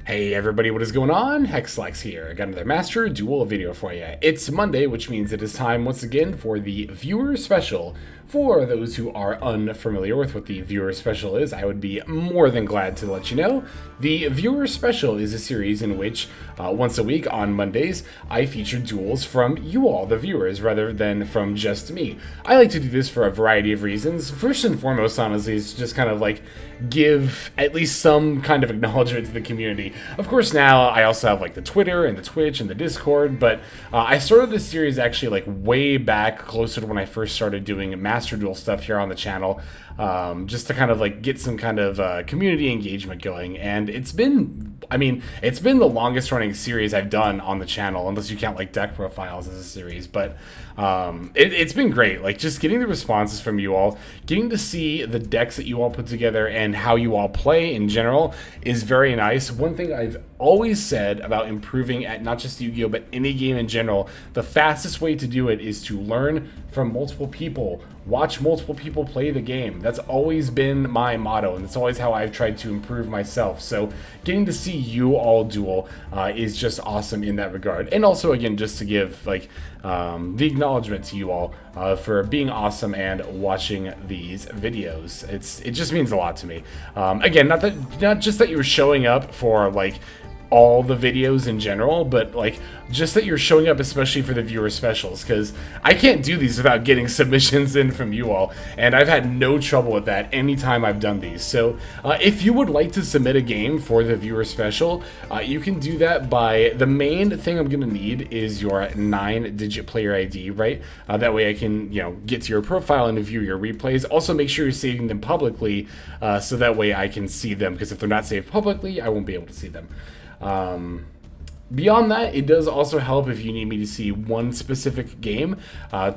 Hey everybody, what is going on? Hexlex here. I got another Master Duel video for you. It's Monday, which means it is time once again for the viewer special. For those who are unfamiliar with what the viewer special is, I would be more than glad to let you know. The viewer special is a series in which once a week on Mondays, I feature duels from you all, the viewers, rather than from just me. I like to do this for a variety of reasons. First and foremost, honestly, is just kind of like give at least some kind of acknowledgement to the community. Of course, now I also have like the Twitter and the Twitch and the Discord, but I started this series actually like way back, closer to when I first started doing Master Duel stuff here on the channel, just to kind of like get some kind of community engagement going. And it's been the longest running series I've done on the channel, unless you count like deck profiles as a series. But it's been great, like just getting the responses from you all, getting to see the decks that you all put together and how you all play in general is very nice. One thing I've always said about improving at not just Yu-Gi-Oh but any game in general, the fastest way to do it is to learn from multiple people, watch multiple people play the game. That's always been my motto, and that's always how I've tried to improve myself. So getting to see you all duel is just awesome in that regard. And also, again, just to give like the acknowledgement to you all for being awesome and watching these videos. It just means a lot to me. Again, not just that you're showing up for like all the videos in general, but like just that you're showing up especially for the viewer specials, because I can't do these without getting submissions in from you all, and I've had no trouble with that anytime I've done these. So if you would like to submit a game for the viewer special, you can do that by, the main thing I'm gonna need is your 9-digit player ID, right? That way I can, get to your profile and view your replays. Also make sure you're saving them publicly, so that way I can see them, because if they're not saved publicly, I won't be able to see them. Beyond that, it does also help if you need me to see one specific game,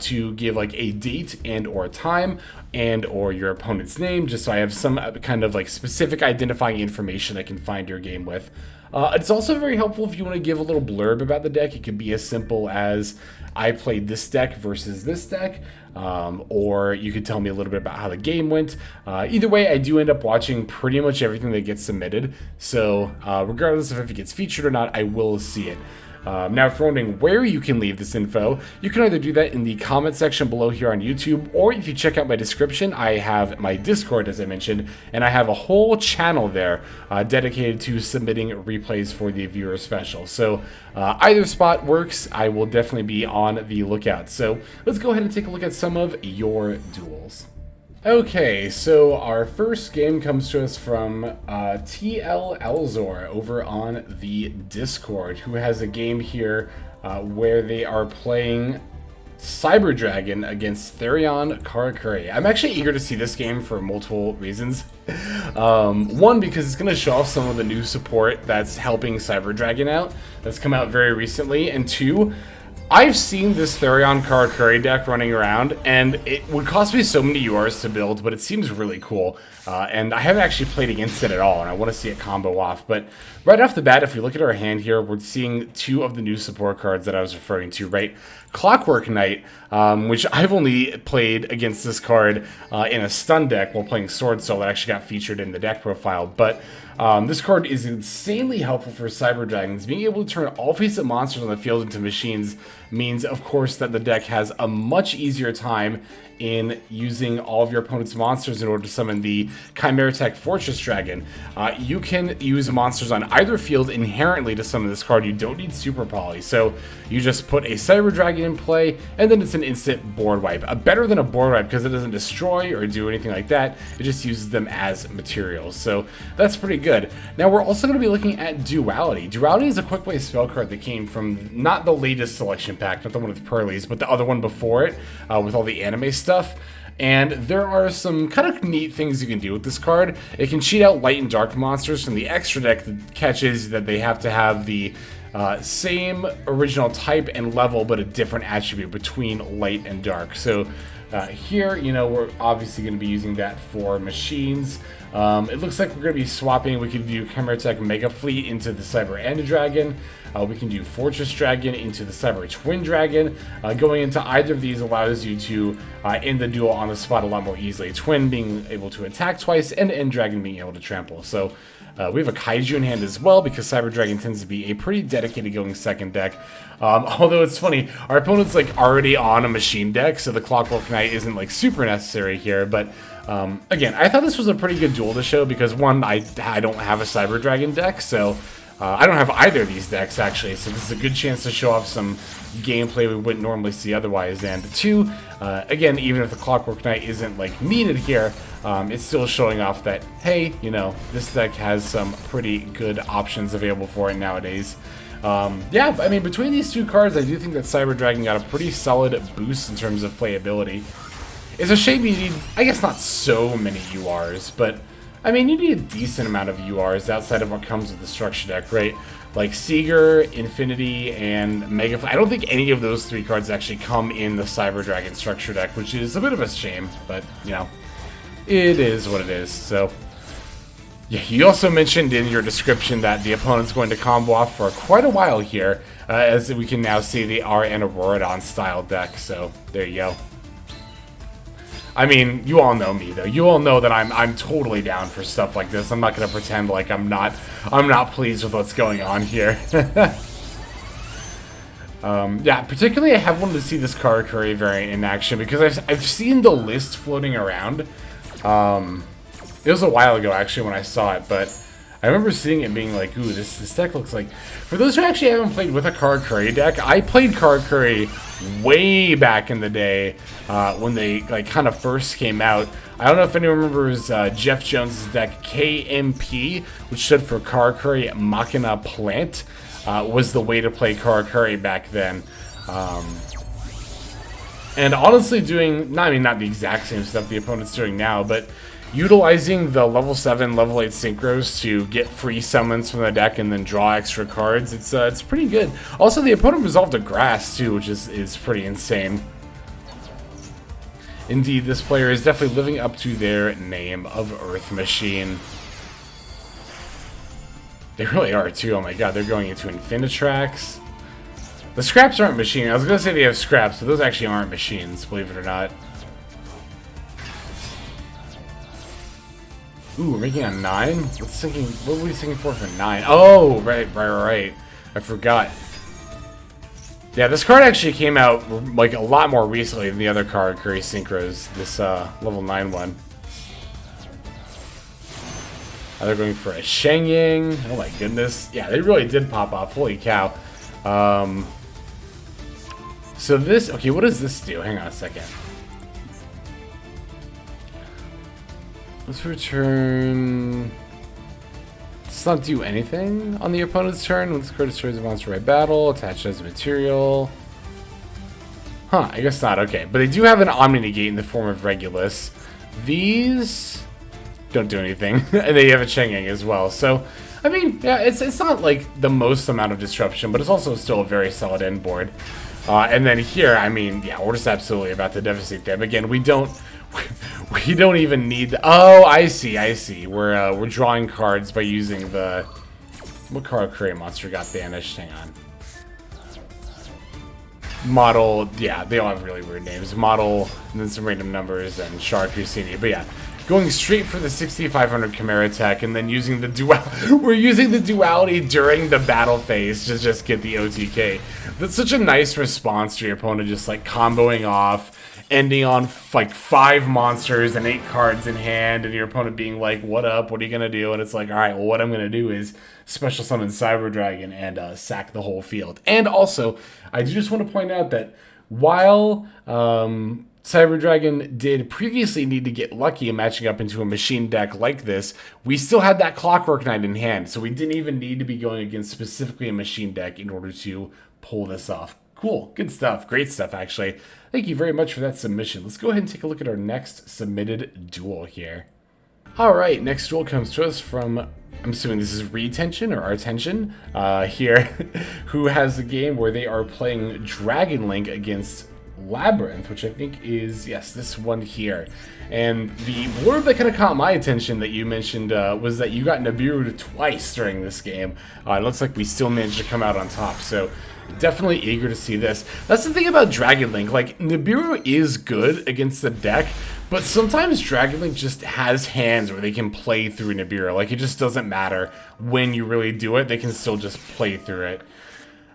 to give like a date and or a time and or your opponent's name, just so I have some kind of like specific identifying information I can find your game with. It's also very helpful if you want to give a little blurb about the deck. It could be as simple as, I played this deck versus this deck, or you could tell me a little bit about how the game went. Either way, I do end up watching pretty much everything that gets submitted, so regardless of if it gets featured or not, I will see it. Now, if you're wondering where you can leave this info, you can either do that in the comment section below here on YouTube, or if you check out my description, I have my Discord, as I mentioned, and I have a whole channel there dedicated to submitting replays for the viewer special. So either spot works. I will definitely be on the lookout. So let's go ahead and take a look at some of your duels. Okay, so our first game comes to us from TL Elzor over on the Discord, who has a game here where they are playing Cyber Dragon against Therion Karakuri. I'm actually eager to see this game for multiple reasons. One, because it's going to show off some of the new support that's helping Cyber Dragon out, that's come out very recently, and two, I've seen this Therion Karakuri deck running around, and it would cost me so many URs to build, but it seems really cool. And I haven't actually played against it at all, and I want to see it combo off. But right off the bat, if we look at our hand here, we're seeing two of the new support cards that I was referring to, right? Clockwork Knight, which I've only played against this card in a stun deck while playing Sword Soul that actually got featured in the deck profile. But this card is insanely helpful for Cyber Dragons. Being able to turn all face-up monsters on the field into machines means, of course, that the deck has a much easier time in using all of your opponent's monsters in order to summon the Chimera Tech Fortress Dragon. You can use monsters on either field inherently to summon this card. You don't need Super Poly, so you just put a Cyber Dragon in play, and then it's an instant board wipe. Better than a board wipe, because it doesn't destroy or do anything like that. It just uses them as materials, so that's pretty good. Now we're also going to be looking at Duality. Duality is a quick play spell card that came from not the latest selection pack, not the one with Pearlies, but the other one before it, with all the anime stuff. And there are some kind of neat things you can do with this card. It can cheat out light and dark monsters from the extra deck that catches that they have to have the same original type and level, but a different attribute between light and dark. So here, we're obviously going to be using that for machines. It looks like we're going to be swapping. We can do Chimera Tech Mega Fleet into the Cyber End Dragon. We can do Fortress Dragon into the Cyber Twin Dragon. Going into either of these allows you to end the duel on the spot a lot more easily. Twin being able to attack twice, and End Dragon being able to trample. So We have a Kaiju in hand as well, because Cyber Dragon tends to be a pretty dedicated going second deck. Although it's funny, our opponent's like already on a machine deck, so the Clockwork Knight isn't like super necessary here. But again, I thought this was a pretty good duel to show, because one, I don't have a Cyber Dragon deck, so I don't have either of these decks actually, so this is a good chance to show off some gameplay we wouldn't normally see otherwise. And two, again, even if the Clockwork Knight isn't like needed here, it's still showing off that, hey, you know, this deck has some pretty good options available for it nowadays. Yeah, I mean, between these two cards, I do think that Cyber Dragon got a pretty solid boost in terms of playability. It's a shame you need, I guess, not so many URs, but I mean, you need a decent amount of URs outside of what comes with the structure deck, right? Like Seeger, Infinity, and Mega. I don't think any of those three cards actually come in the Cyber Dragon structure deck, which is a bit of a shame, but, you know, it is what it is. So, yeah, you also mentioned in your description that the opponent's going to combo off for quite a while here, as we can now see they are an Auroradon style deck, so there you go. I mean, you all know me though. You all know that I'm totally down for stuff like this. I'm not gonna pretend like I'm not pleased with what's going on here. Yeah, particularly I have wanted to see this Karakuri variant in action, because I've seen the list floating around. It was a while ago actually when I saw it, but I remember seeing it being like, ooh, this deck looks like... For those who actually haven't played with a Karakuri deck, I played Karakuri way back in the day when they like kind of first came out. I don't know if anyone remembers Jeff Jones' deck KMP, which stood for Karakuri Machina Plant, was the way to play Karakuri back then. And honestly doing, not the exact same stuff the opponent's doing now, but utilizing the level 7, level 8 synchros to get free summons from the deck and then draw extra cards, it's pretty good. Also, the opponent resolved a grass too, which is pretty insane. Indeed, this player is definitely living up to their name of Earth Machine. They really are too. Oh my god, they're going into Infinitrax. The scraps aren't machine. I was gonna say they have scraps, but those actually aren't machines, believe it or not. Ooh, we're making a 9? What were we thinking for 9? Oh, right. I forgot. Yeah, this card actually came out like a lot more recently than the other Karakuri Synchros, this level 9 one. They're going for a Shenyang. Oh my goodness. Yeah, they really did pop off. Holy cow. So this, okay, what does this do? Hang on a second. Let's return... Let's not do anything on the opponent's turn. When this card destroys a monster by battle, attached as material. Huh, I guess not. Okay, but they do have an Omni Negate in the form of Regulus. These don't do anything. And they have a Chengeng as well. So, I mean, yeah, it's not like the most amount of disruption, but it's also still a very solid end board. And then here, I mean, yeah, we're just absolutely about to devastate them. Again, we don't even need the, oh, I see. We're drawing cards by using the, what Karakuri monster got banished? Hang on. Model, yeah, they all have really weird names. Model, and then some random numbers, and Shark Cusini. But yeah, going straight for the 6500 Chimera tech, and then using the we're using the duality during the battle phase to just get the OTK. That's such a nice response to your opponent just like comboing off, ending on like 5 monsters and 8 cards in hand, and your opponent being like, what up, what are you gonna do? And it's like, alright, well, what I'm gonna do is special summon Cyber Dragon and sack the whole field. And also, I do just want to point out that while Cyber Dragon did previously need to get lucky in matching up into a machine deck like this, we still had that Clockwork Knight in hand, so we didn't even need to be going against specifically a machine deck in order to pull this off. Cool, good stuff, great stuff actually. Thank you very much for that submission. Let's go ahead and take a look at our next submitted duel here. Alright, next duel comes to us from, I'm assuming this is Retention or Artention here, who has a game where they are playing Dragon Link against Labyrinth, which I think is, yes, this one here. And the blurb that kind of caught my attention that you mentioned was that you got Nibiru twice during this game. It looks like we still managed to come out on top, so definitely eager to see this. That's the thing about Dragon Link, like, Nibiru is good against the deck, But sometimes Dragon Link just has hands where they can play through Nibiru. Like, it just doesn't matter when you really do it. They can still just play through it.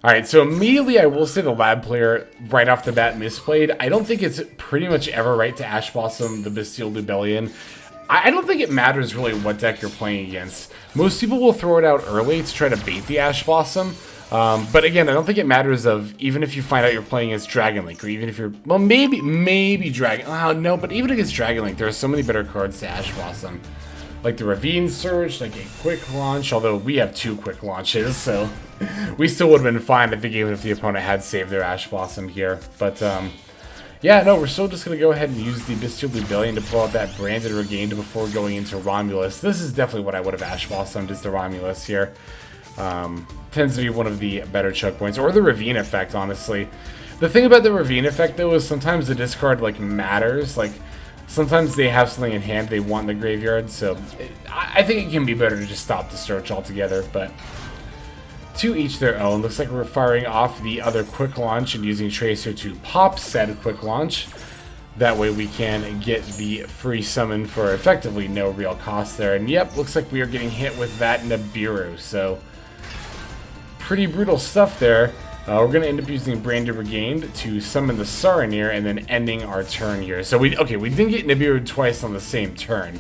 Alright, so immediately I will say the lab player right off the bat misplayed. I don't think it's pretty much ever right to Ash Blossom the Bestial Lubellion. I don't think it matters really what deck you're playing against. Most people will throw it out early to try to bait the Ash Blossom. But again, I don't think it matters of even if you find out you're playing against Dragon Link, or even if you're, well, maybe Dragon, no, but even against Dragon Link, there are so many better cards to Ash Blossom. Like the Ravine Surge, like a quick launch, although we have 2 quick launches, so we still would have been fine, I think, even if the opponent had saved their Ash Blossom here. But, yeah, no, we're still just going to go ahead and use the Bestial Lubellion to pull out that Branded Regained before going into Romulus. This is definitely what I would have Ash Blossomed, is the Romulus here. Tends to be one of the better choke points, or the Ravine effect, honestly. The thing about the Ravine effect, though, is sometimes the discard, like, matters. Like, sometimes they have something in hand they want in the graveyard, so I think it can be better to just stop the search altogether, but to each their own. Looks like we're firing off the other quick launch and using Tracer to pop said quick launch. That way we can get the free summon for effectively no real cost there. And yep, looks like we are getting hit with that Nibiru, so pretty brutal stuff there. We're going to end up using Branded Regained to summon the Saronir and then ending our turn here. So we didn't get Nibiru twice on the same turn.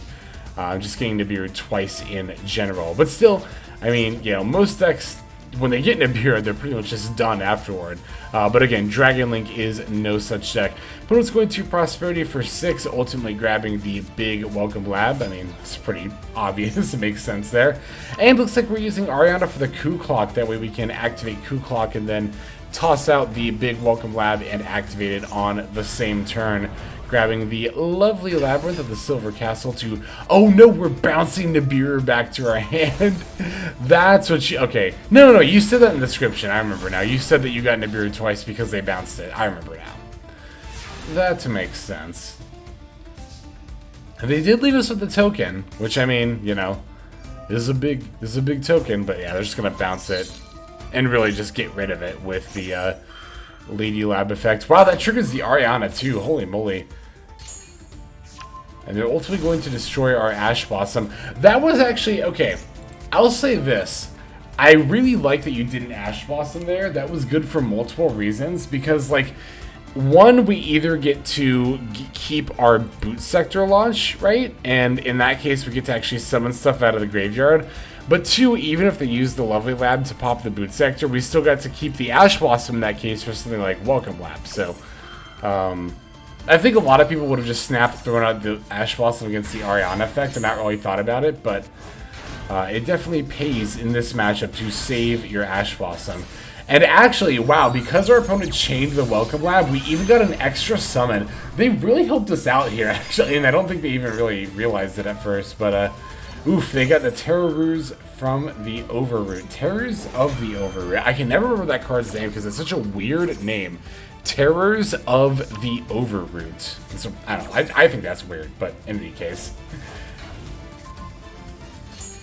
Just getting Nibiru twice in general. But still, I mean, you know, most decks, when they get Nibiru, they're pretty much just done afterward. But again, Dragon Link is no such deck. Opponent's going to Prosperity for 6, ultimately grabbing the big Welcome Lab. I mean, it's pretty obvious. It makes sense there. And looks like we're using Ariana for the Coup Clock. That way we can activate Coup Clock and then toss out the big Welcome Lab and activate it on the same turn. Grabbing the lovely Labyrinth of the Silver Castle to... Oh no, we're bouncing Nibiru back to our hand. That's what you... Okay. No, you said that in the description. I remember now. You said that you got Nibiru twice because they bounced it. I remember now. That makes sense. They did leave us with the token, which, I mean, you know, is a big token, but yeah, they're just gonna bounce it and really just get rid of it with the Lady Lab effect. Wow, that triggers the Ariana too. Holy moly. And they're ultimately going to destroy our Ash Blossom. That was actually, okay, I'll say this. I really like that you didn't Ash Blossom there. That was good for multiple reasons. Because, like, one, we either get to keep our Boot Sector launch, right? And in that case, we get to actually summon stuff out of the graveyard. But two, even if they use the Lovely Lab to pop the Boot Sector, we still got to keep the Ash Blossom in that case for something like Welcome Lab. So, I think a lot of people would have just snapped thrown out the Ash Blossom against the Ariana effect and not really thought about it, but it definitely pays in this matchup to save your Ash Blossom. And actually, wow, because our opponent chained the Welcome Lab, we even got an extra summon. They really helped us out here, actually, and I don't think they even really realized it at first, but oof, they got the Terror Ruse from the Overroot. Terrors of the Overroot. I can never remember that card's name because it's such a weird name. Terrors of the Overroot. So, I don't know. I think that's weird, but in any case.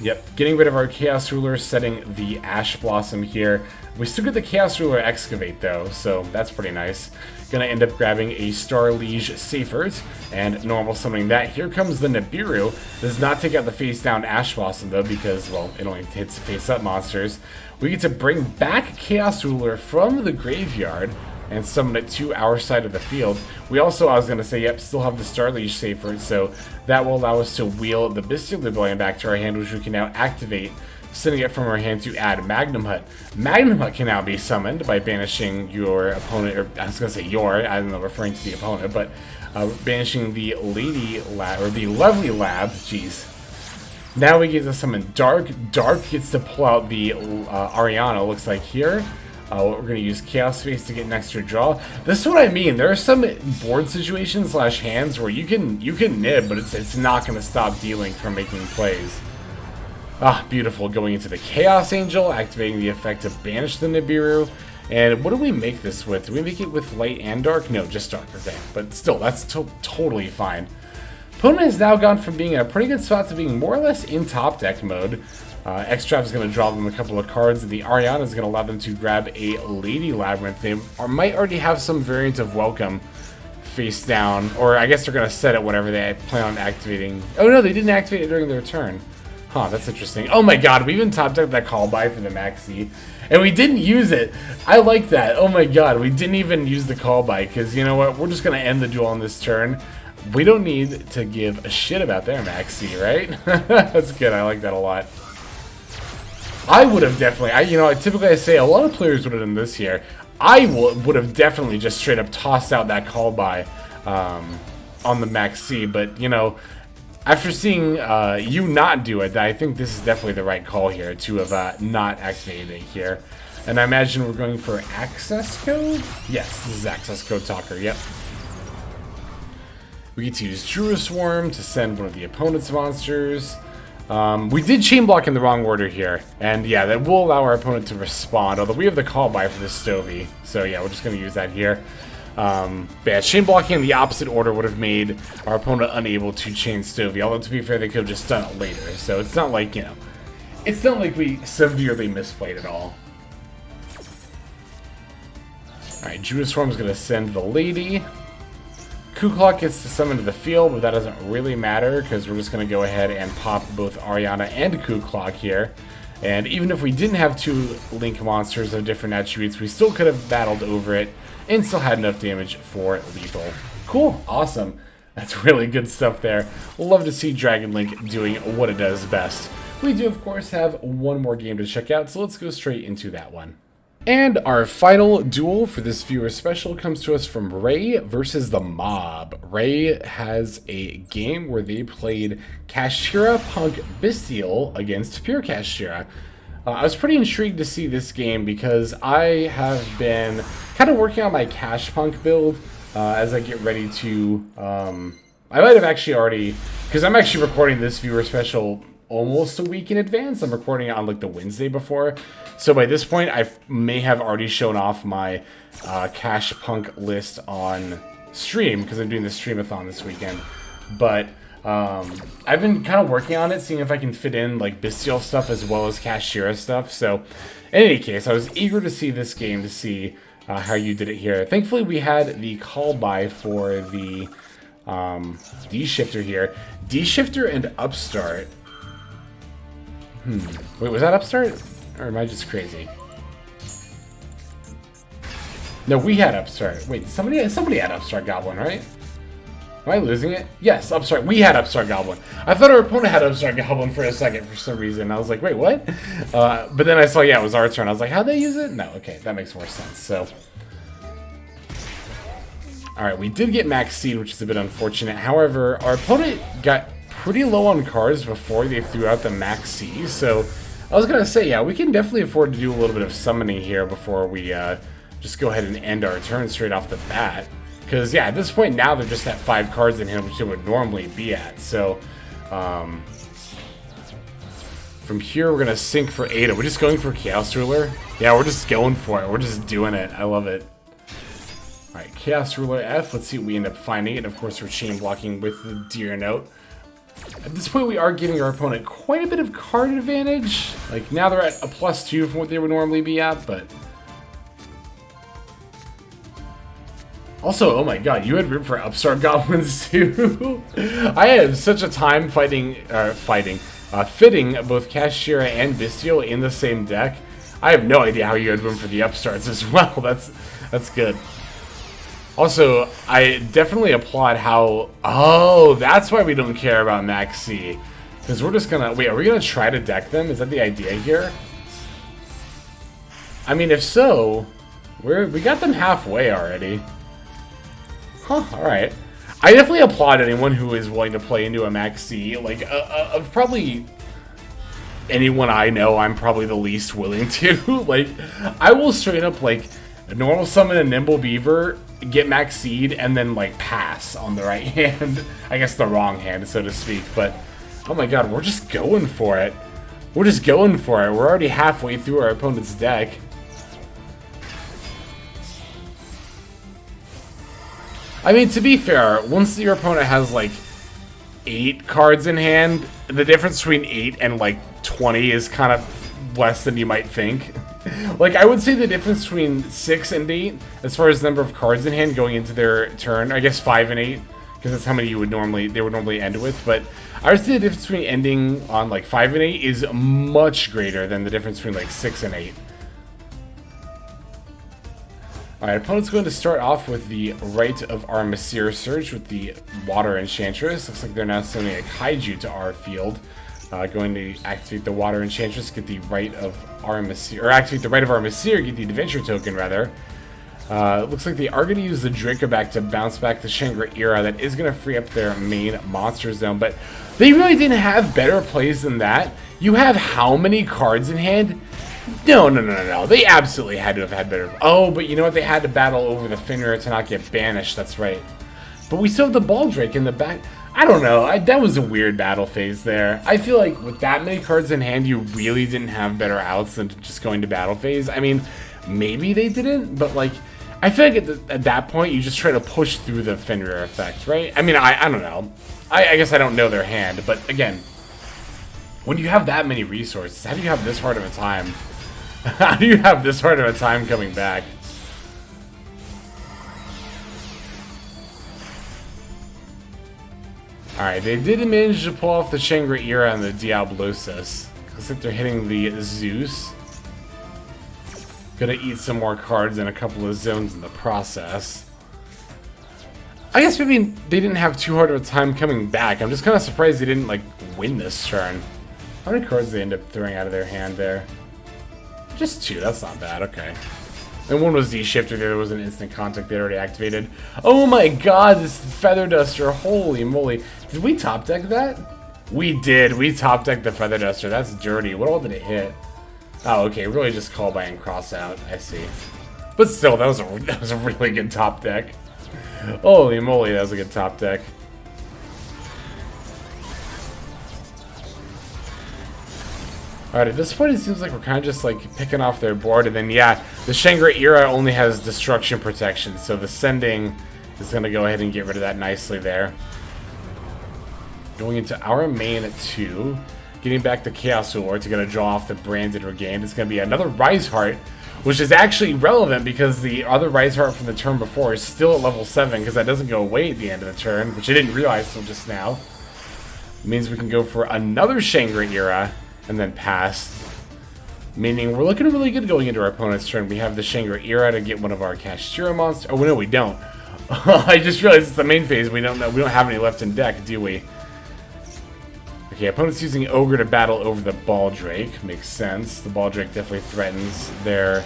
Yep, getting rid of our Chaos Ruler, setting the Ash Blossom here. We still get the Chaos Ruler Excavate, though, so that's pretty nice. Gonna end up grabbing a Star Liege Seifert and normal summoning that. Here comes the Nibiru. Does not take out the face down Ash Blossom, though, because, well, it only hits face up monsters. We get to bring back Chaos Ruler from the graveyard and summon it to our side of the field. We also, I was going to say, yep, still have the Star Liege Seifert, so that will allow us to wheel the Bestial Lubellion back to our hand, which we can now activate, sending it from our hand to add Magnum Hut. Magnum Hut can now be summoned by banishing your opponent, or I was going to say your, I don't know, referring to the opponent, but banishing the Lady Lab, or the Lovely Lab, jeez. Now we get to summon Dark. Dark gets to pull out the Ariana, looks like here. We're going to use Chaos Space to get an extra draw. This is what I mean. There are some board situations / hands where you can nib, but it's not going to stop dealing from making plays. Ah, beautiful. Going into the Chaos Angel, activating the effect to banish the Nibiru. And what do we make this with? Do we make it with Light and Dark? No, just Dark. Okay, but still, that's totally fine. Opponent has now gone from being in a pretty good spot to being more or less in top deck mode. X-Trap is going to draw them a couple of cards, and the Ariana is going to allow them to grab a Lady Labyrinth. They might already have some variant of Welcome face down. Or I guess they're going to set it whenever they plan on activating. Oh no, they didn't activate it during their turn. Huh, that's interesting. Oh my god, we even top decked that call by for the maxi. And we didn't use it. I like that. Oh my god, we didn't even use the call by. Because you know what? We're just going to end the duel on this turn. We don't need to give a shit about their maxi, right? That's good. I like that a lot. I would have definitely, typically I say a lot of players would have done this here. I would have definitely just straight up tossed out that call by on the maxi. But, after seeing you not do it, I think this is definitely the right call here to have not activated it here. And I imagine we're going for access code? Yes, this is access code talker, yep. We get to use Druid Swarm to send one of the opponent's monsters. We did chain block in the wrong order here. And yeah, that will allow our opponent to respond, although we have the call by for this Stovey. So yeah, we're just going to use that here. But yeah, chain blocking in the opposite order would have made our opponent unable to chain Stovey. Although to be fair, they could have just done it later. So it's not like, it's not like we severely misplayed at all. Alright, Druid Swarm is going to send the lady. Ku-Klok gets to summon to the field, but that doesn't really matter because we're just going to go ahead and pop both Ariana and Ku-Klok here. And even if we didn't have two Link monsters of different attributes, we still could have battled over it and still had enough damage for lethal. Cool. Awesome. That's really good stuff there. Love to see Dragon Link doing what it does best. We do, of course, have one more game to check out, so let's go straight into that one. And our final duel for this viewer special comes to us from Ray versus the Mob. Ray has a game where they played Kashtira Punk Bestial against Pure Kashtira. I was pretty intrigued to see this game because I have been kind of working on my Cash Punk build as I get ready to... I might have actually already... Because I'm actually recording this viewer special almost a week in advance. I'm recording it on like the Wednesday before. So by this point, I may have already shown off my Cash Punk list on stream because I'm doing the streamathon this weekend. But I've been kind of working on it, seeing if I can fit in like Bestial stuff as well as Kashtira stuff. So in any case, I was eager to see this game to see how you did it here. Thankfully, we had the call by for the D-Shifter here. D-Shifter and Upstart. Wait, was that Upstart? Or am I just crazy? No, we had Upstart. Wait, somebody had Upstart Goblin, right? Am I losing it? Yes, Upstart. We had Upstart Goblin. I thought our opponent had Upstart Goblin for a second for some reason. I was like, wait, what? But then I saw, yeah, it was our turn. I was like, how'd they use it? No, okay, that makes more sense. So, alright, we did get Max Seed, which is a bit unfortunate. However, our opponent got pretty low on cards before they threw out the Max C, so I was going to say, yeah, we can definitely afford to do a little bit of summoning here before we just go ahead and end our turn straight off the bat. Because, yeah, at this point now they're just at 5 cards in hand, which they would normally be at. So, from here we're going to sink for 8. Are we just going for Chaos Ruler? Yeah, we're just going for it. We're just doing it. I love it. Alright, Chaos Ruler F. Let's see what we end up finding. And, of course, we're chain blocking with the Deer Note. At this point, we are giving our opponent quite a bit of card advantage. Like, now they're at a +2 from what they would normally be at, but... Also, oh my god, you had room for Upstart Goblins too? I had such a time fitting both Kashtira and Bestial in the same deck. I have no idea how you had room for the Upstarts as well. That's good. Also, I definitely applaud how... Oh, that's why we don't care about Max C. Because we're just gonna... Wait, are we gonna try to deck them? Is that the idea here? I mean, if so, we got them halfway already. Huh, alright. I definitely applaud anyone who is willing to play into a Max C. Like, of probably anyone I know, I'm probably the least willing to. Like, I will straight up, like, normal summon a Nimble Beaver, get Max Seed, and then, like, pass on the right hand. I guess the wrong hand, so to speak. But, oh my god, we're just going for it. We're just going for it. We're already halfway through our opponent's deck. I mean, to be fair, once your opponent has, like, 8 cards in hand, the difference between 8 and, like, 20 is kind of less than you might think. Like, I would say the difference between 6 and 8, as far as the number of cards in hand going into their turn, I guess 5 and 8, because that's how many they would normally end with, but I would say the difference between ending on like 5 and 8 is much greater than the difference between like 6 and 8. Alright, opponent's going to start off with the right of our Messir Surge with the Water Enchantress. Looks like they're now sending a Kaiju to our field. Going to activate the Water Enchantress, get the right of our Messir, or activate the right of our Messir, get the Adventure Token rather. Looks like they are going to use the Dracoback to bounce back the Shangri-Ira. That is going to free up their main monster zone, but they really didn't have better plays than that. You have how many cards in hand? No. They absolutely had to have had better. Oh, but you know what? They had to battle over the Fenrir to not get banished. That's right. But we still have the Baldrake in the back. I don't know. That was a weird battle phase there. I feel like with that many cards in hand, you really didn't have better outs than just going to battle phase. I mean, maybe they didn't, but like, I feel like at that point, you just try to push through the Fenrir effect, right? I mean, I don't know. I guess I don't know their hand, but again, when you have that many resources, how do you have this hard of a time? How do you have this hard of a time coming back? Alright, they did manage to pull off the Shangri-Ira and the Diablosis. Looks like they're hitting the Zeus. Gonna eat some more cards and a couple of zones in the process. I guess maybe they didn't have too hard of a time coming back. I'm just kind of surprised they didn't, like, win this turn. How many cards did they end up throwing out of their hand there? Just 2, that's not bad, okay. And one was D-Shifter, the other was an instant contact they already activated. Oh my god, this Feather Duster, holy moly. Did we top deck that? We did, we top decked the Feather Duster, that's dirty. What all did it hit? Oh, okay, really just call by and cross out, I see. But still, that was a really good top deck. Holy moly, that was a good top deck. Alright, at this point it seems like we're kind of just like picking off their board, and then yeah, the Shangri-Ira only has destruction protection, so the sending is going to go ahead and get rid of that nicely there. Going into our main at 2, getting back the Chaos Award to get a draw off the Branded Regained. It's going to be another Rise Heart, which is actually relevant because the other Rise Heart from the turn before is still at level 7 because that doesn't go away at the end of the turn, which I didn't realize till just now. It means we can go for another Shangri-Ira and then pass, meaning we're looking really good going into our opponent's turn. We have the Shangri-Ira to get one of our Kashtira monsters. Oh no, we don't. I just realized it's the main phase. We don't have any left in deck, do we? Okay, opponent's using Ogre to battle over the Baldrake. Makes sense. The Baldrake definitely threatens their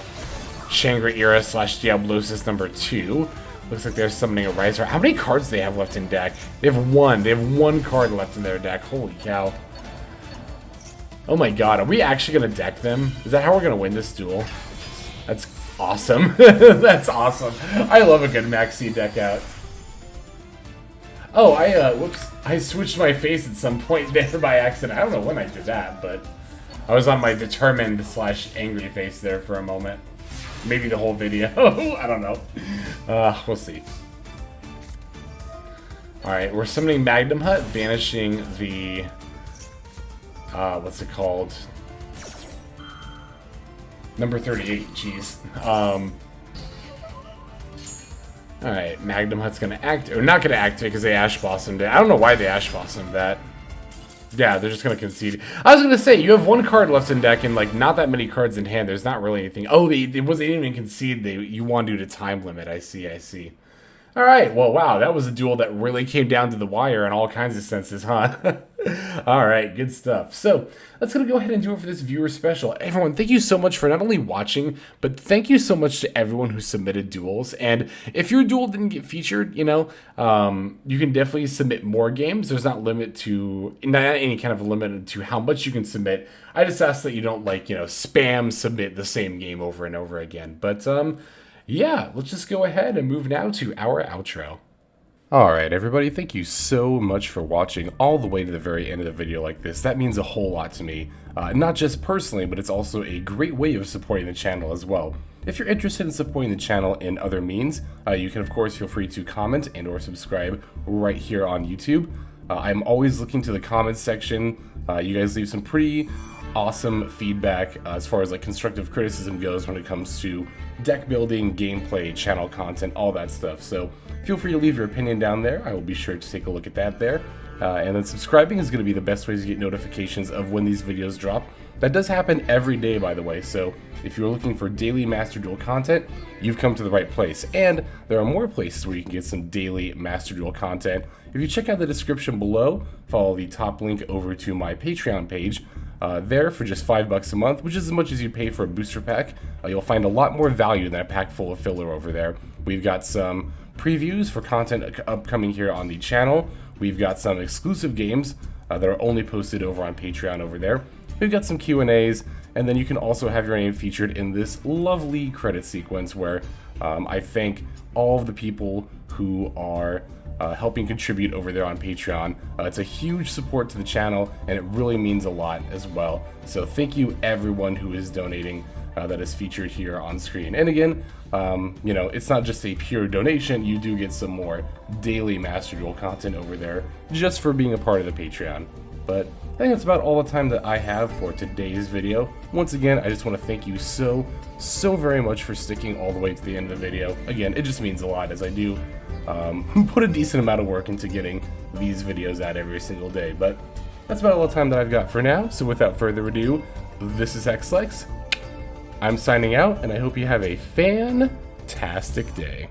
Shangri-Ira / Diablosis number 2. Looks like they're summoning a Riser. How many cards do they have left in deck? They have 1. They have 1 card left in their deck. Holy cow. Oh my god, are we actually going to deck them? Is that how we're going to win this duel? That's awesome. That's awesome. I love a good Maxi deck out. Oh, whoops. I switched my face at some point there by accident. I don't know when I did that, but I was on my determined / angry face there for a moment. Maybe the whole video. I don't know. We'll see. Alright, we're summoning Magnum Hut, banishing the... what's it called? Number 38, jeez. Alright, Magnum Hut's gonna or not gonna activate because they Ash Blossomed it. I don't know why they Ash Blossomed that. Yeah, they're just gonna concede. I was gonna say, you have 1 card left in deck and like not that many cards in hand. There's not really anything. Oh, they didn't even concede. You won due to time limit. I see. Alright, well, wow, that was a duel that really came down to the wire in all kinds of senses, huh? Alright, good stuff. So, let's go ahead and do it for this viewer special. Everyone, thank you so much for not only watching, but thank you so much to everyone who submitted duels. And if your duel didn't get featured, you know, you can definitely submit more games. There's not any kind of limit to how much you can submit. I just ask that you don't, like, you know, spam submit the same game over and over again. But, yeah, let's just go ahead and move now to our outro. Alright everybody, thank you so much for watching all the way to the very end of the video like this. That means a whole lot to me. Not just personally, but it's also a great way of supporting the channel as well. If you're interested in supporting the channel in other means, you can of course feel free to comment and or subscribe right here on YouTube. I'm always looking to the comments section. You guys leave some pretty awesome feedback as far as like constructive criticism goes when it comes to deck building, gameplay, channel content, all that stuff. So feel free to leave your opinion down there. I will be sure to take a look at that there. And then subscribing is going to be the best way to get notifications of when these videos drop. That does happen every day, by the way, so if you're looking for daily Master Duel content, you've come to the right place. And there are more places where you can get some daily Master Duel content. If you check out the description below, follow the top link over to my Patreon page. There for just $5 a month, which is as much as you pay for a booster pack. You'll find a lot more value than a pack full of filler over there. We've got some previews for content upcoming here on the channel. We've got some exclusive games that are only posted over on Patreon over there. We've got some Q&As, and then you can also have your name featured in this lovely credit sequence where I thank all of the people who are helping contribute over there on Patreon. It's a huge support to the channel, and it really means a lot as well. So thank you everyone who is donating that is featured here on screen. And again, you know, it's not just a pure donation. You do get some more daily Master Duel content over there just for being a part of the Patreon. But I think that's about all the time that I have for today's video. Once again, I just want to thank you so very much for sticking all the way to the end of the video. Again, it just means a lot, as I do put a decent amount of work into getting these videos out every single day. But that's about all the time that I've got for now. So without further ado, this is TECHS. I'm signing out, and I hope you have a fantastic day.